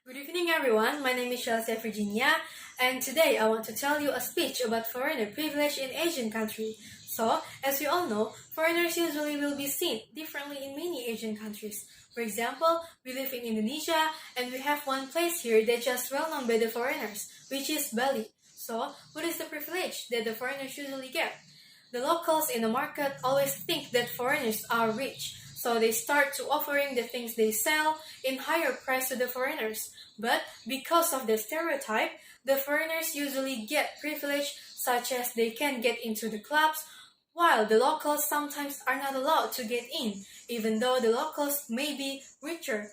Good evening, everyone. My name is Chelsia, Virginia, and today I want to tell you a speech about foreigner privilege in Asian countries. So, as we all know, foreigners usually will be seen differently in many Asian countries. For example, we live in Indonesia, and we have one place here that's just well known by the foreigners, which is Bali. So, what is the privilege that the foreigners usually get? The locals in the market always think that foreigners are rich, so they start to offering the things they sell in higher price to the foreigners. But because of the stereotype, the foreigners usually get privilege such as they can get into the clubs, while the locals sometimes are not allowed to get in, even though the locals may be richer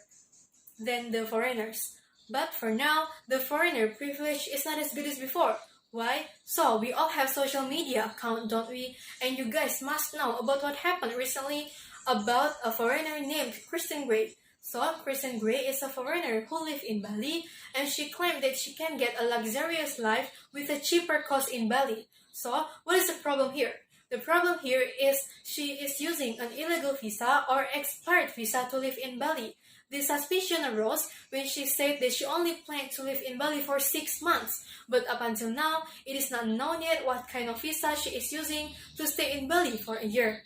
than the foreigners. But for now, the foreigner privilege is not as good as before. Why? So, we all have social media account, don't we? And you guys must know about what happened recently about a foreigner named Kristen Gray. So, Kristen Gray is a foreigner who lives in Bali, and she claimed that she can get a luxurious life with a cheaper cost in Bali. So, what is the problem here? The problem here is she is using an illegal visa or expired visa to live in Bali. The suspicion arose when she said that she only planned to live in Bali for 6 months, but up until now, it is not known yet what kind of visa she is using to stay in Bali for a year.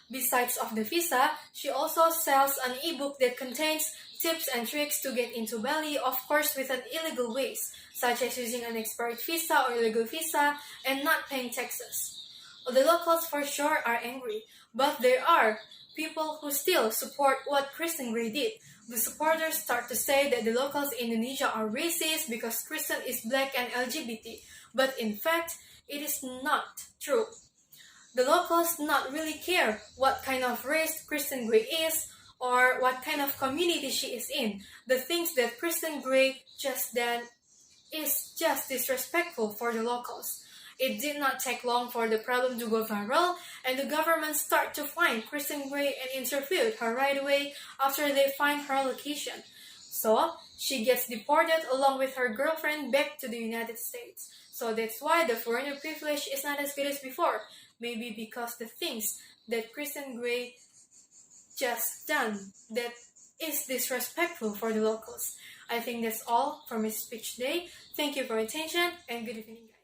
Besides of the visa, she also sells an ebook that contains tips and tricks to get into Bali, of course with an illegal ways, such as using an expired visa or illegal visa and not paying taxes. The locals for sure are angry, but there are people who still support what Kristen Gray did. The supporters start to say that the locals in Indonesia are racist because Kristen is black and LGBT, but in fact, it is not true. The locals not really care what kind of race Kristen Gray is or what kind of community she is in. The things that Kristen Gray just done is just disrespectful for the locals. It did not take long for the problem to go viral, and the government start to find Kristen Gray and interviewed her right away after they find her location. So, she gets deported along with her girlfriend back to the United States. So that's why the foreigner privilege is not as good as before. Maybe because the things that Kristen Gray just done that is disrespectful for the locals. I think that's all for my speech today. Thank you for your attention and good evening, guys.